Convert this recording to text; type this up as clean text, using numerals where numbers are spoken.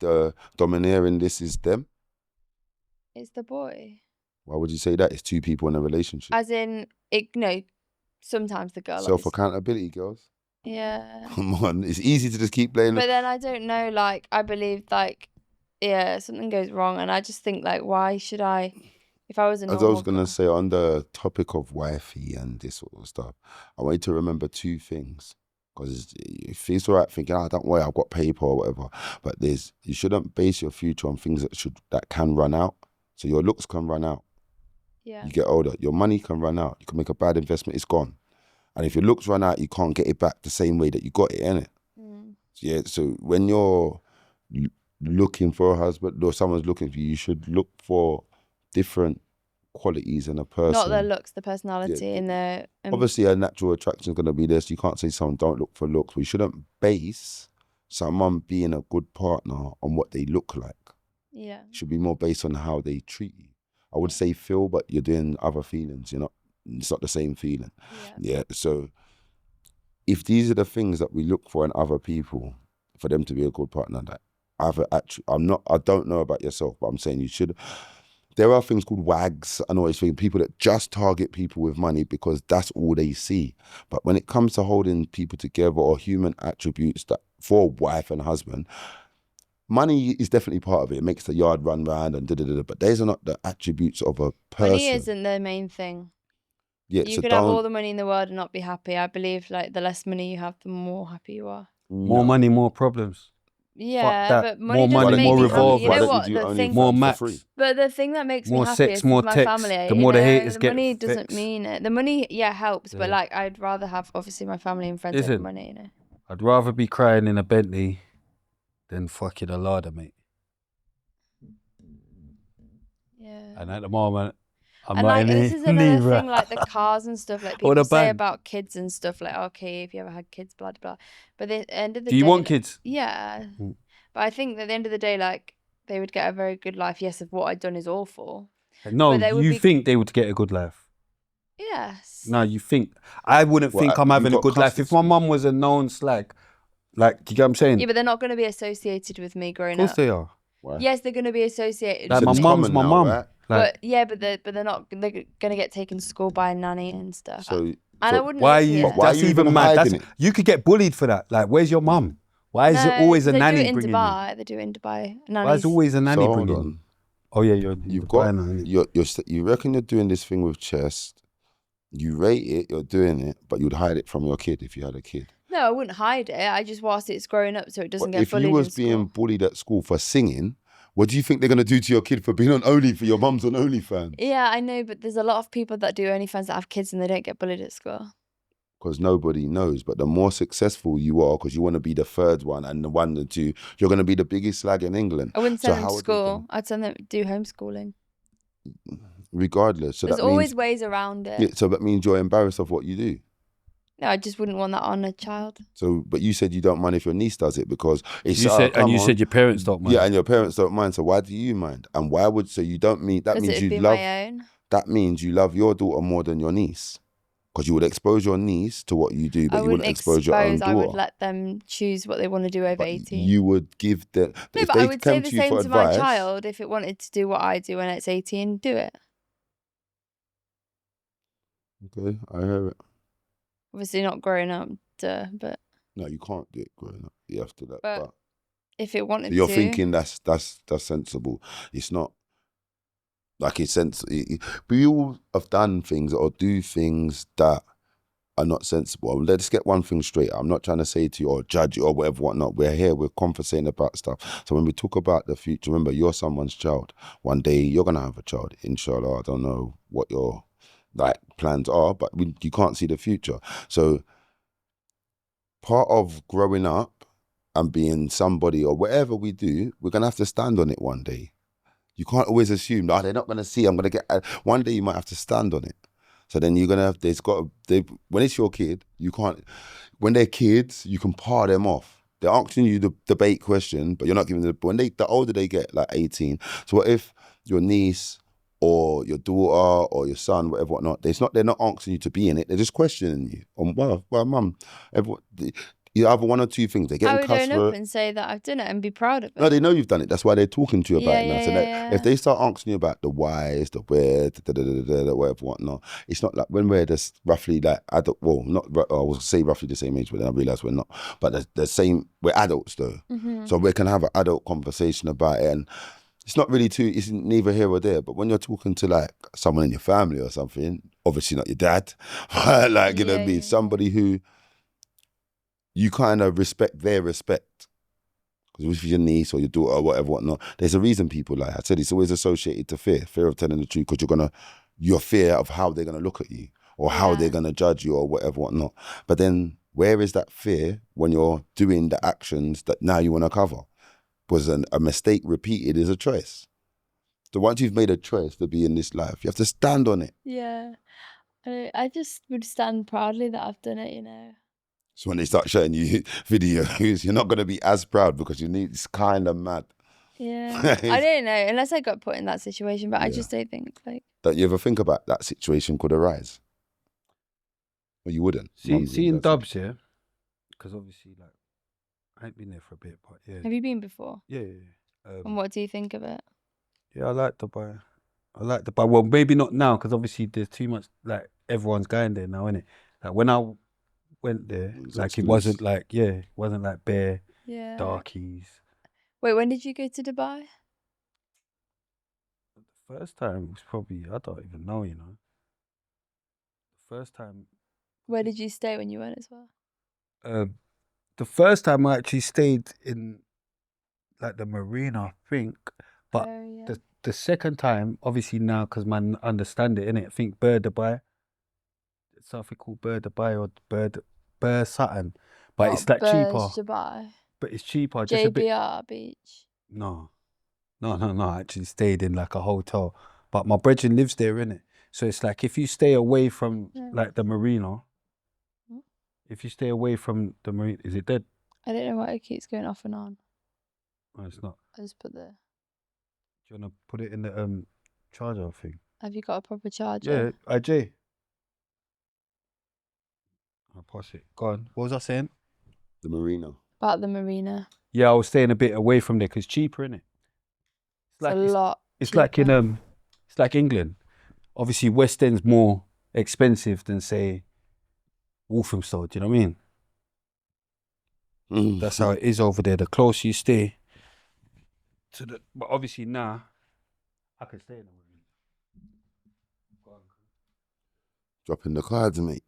the domineering this is them? It's the boy. Why would you say that? It's two people in a relationship. As in, sometimes the girl. Self-accountability, girls. Yeah. Come on, it's easy to just keep blaming. But then I don't know, like, I believe, like, yeah, something goes wrong, and I just think, like, why should I, if I was a normal As I was going to say, on the topic of wifey and this sort of stuff, I want you to remember two things. Because if it's all right thinking, don't worry, I've got paper or whatever, but you shouldn't base your future on things that can run out. So your looks can run out. Yeah. You get older, your money can run out. You can make a bad investment, it's gone. And if your looks run out, you can't get it back the same way that you got it, innit? Yeah, so when you're looking for a husband or someone's looking for you, you should look for different qualities in a person. Not their looks, the personality and their... Obviously, a natural attraction is going to be there, so you can't say someone don't look for looks. We shouldn't base someone being a good partner on what they look like. Yeah. It should be more based on how they treat you. I would say feel, but you're doing other feelings, it's not the same feeling. Yeah. So if these are the things that we look for in other people, for them to be a good partner, that I don't know about yourself, but I'm saying you should. There are things called wags and all these things, people that just target people with money because that's all they see. But when it comes to holding people together or human attributes that for wife and husband, money is definitely part of it. It makes the yard run round and da-da-da-da, but those are not the attributes of a person. Money isn't the main thing. Yeah, you could have all the money in the world and not be happy. I believe like the less money you have, the more happy you are. More money, more problems. Yeah, but money more doesn't money, make more me revolve. happy. You know what? The thing, more max. But the thing that makes more me happy sex, is more my text. family. The more the haters the get money fixed. doesn't mean it. The money, helps, but like I'd rather have obviously my family and friends over money. I'd rather be crying in a Bentley than fucking a Lada, mate. Yeah. And at the moment, I'm and not like in this is another thing, like the cars and stuff. Like people say about kids and stuff. Like, okay, if you ever had kids, blah blah. But at the end of the day, do you want kids? Yeah. But I think that at the end of the day, like they would get a very good life. Yes, if what I'd done is awful. No, you think they would get a good life? Yes. No, you think? I wouldn't think I'm having a good life. If my mum was a known slag, like, do you get what I'm saying? Yeah, but they're not going to be associated with me growing up. Of course they are. Why? Yes, they're going to be associated. Like, my mum's my mum. Right? But yeah, but they're not. They're going to get taken to school by a nanny and stuff. So I wouldn't. Why are you? That's even mad. You could get bullied for that. Like, where's your mum? Why is it always a nanny bringing you? They do it in Dubai. Why is always a nanny bringing you? Oh yeah, you reckon you're doing this thing with chess. You rate it, you're doing it, but you'd hide it from your kid if you had a kid. No, I wouldn't hide it. I just whilst it's growing up so it doesn't get bullied. If you was being bullied at school for singing, what do you think they're going to do to your kid for being on for your mum's on OnlyFans? Yeah, I know, but there's a lot of people that do OnlyFans that have kids and they don't get bullied at school. Because nobody knows, but the more successful you are, because you want to be the third one and the one and two, you're going to be the biggest slag in England. I wouldn't send them to school. I'd send them to do homeschooling. Regardless. So there's always ways around it. Yeah, so that means you're embarrassed of what you do. No, I just wouldn't want that on a child. So, but you said you don't mind if your niece does it because it's... You said your parents don't mind. Yeah, and your parents don't mind. So why do you mind? And why would... So you don't mean... That means you love... my own. That means you love your daughter more than your niece. Because you would expose your niece to what you do, but you wouldn't expose your own daughter. I would let them choose what they want to do over 18. You would give them... No, but I would say the same to my child. If it wanted to do what I do when it's 18, do it. Okay, I hear it. Obviously not growing up, but... No, you can't do it growing up. You have to... But if it wanted you're thinking that's sensible. It's not... Like it's sensible. We all have done things or do things that are not sensible. Let's get one thing straight. I'm not trying to say to you or judge you or whatever, whatnot. We're here, we're conversating about stuff. So when we talk about the future, remember, you're someone's child. One day you're going to have a child, inshallah. I don't know what your plans are, but you can't see the future. So part of growing up and being somebody or whatever we do, we're going to have to stand on it one day. You can't always assume, no, they're not going to see, I'm going to get... One day you might have to stand on it. So then you're going to have... when it's your kid, you can't... When they're kids, you can par them off. They're asking you the debate question, but you're not giving them... The older they get, like 18. So what if your niece or your daughter or your son, whatever, whatnot, they're not asking you to be in it. They're just questioning you. Well, mum, You either one or two things. They're I getting would cussed own for up it. and say that I've done it and be proud of it. No, they know you've done it. That's why they're talking to you about Yeah, it now. yeah, So that yeah. if they start asking you about the whys, the where, the whatever, whatnot, it's not like when we're just roughly like adult. Well, not I will say roughly the same age, but then I realise we're not. But the same. We're adults though, so we can have an adult conversation about it, and it's not really too. It's neither here or there. But when you're talking to like someone in your family or something, obviously not your dad, but like you know what I mean, somebody who you kind of respect their respect. Because if your niece or your daughter or whatever, whatnot, there's a reason people lie. I said it's always associated to fear of telling the truth, because your fear of how they're gonna look at you or how they're gonna judge you or whatever, whatnot. But then where is that fear when you're doing the actions that now you want to cover? Was a mistake repeated is a choice. So once you've made a choice to be in this life, you have to stand on it. Yeah. I just would stand proudly that I've done it, you know. So when they start showing you videos, you're not going to be as proud because it's kind of mad. Yeah. I don't know, unless I got put in that situation, but I just don't think like. Don't you ever think about that situation could arise? Well, you wouldn't. Seeing dubs, yeah? Because obviously, like, I ain't been there for a bit, but yeah. Have you been before? Yeah. And what do you think of it? Yeah, I like Dubai. Well, maybe not now, because obviously there's too much, like, everyone's going there now, innit? Like, when I went there, like, it wasn't like, bare darkies. Wait, when did you go to Dubai? The first time was probably, I don't even know, you know. The first time. Where did you stay when you went as well? The first time I actually stayed in, like, the marina, I think. But the second time, obviously now, because man understand it, innit? I think Dubai. It's something called Dubai or Bur Sutton. But it's like cheaper. Dubai. But it's cheaper. JBR just a bit. Beach. No. I actually stayed in like a hotel. But my brethren lives there, innit? So it's like if you stay away from like the marina, is it dead? I don't know why it keeps going off and on. No, it's not. I just put the. Do you want to put it in the charger thing? Have you got a proper charger? Yeah, IJ. I'll pass it. Go on. What was I saying? The marina. About the marina. Yeah, I was staying a bit away from there because it's cheaper, innit? It's a lot. It's like it's like England. Obviously, West End's more expensive than say Walthamstow. Do you know what I mean? That's how it is over there. The closer you stay to the, but obviously now I can stay in the marina. Dropping the cards, mate.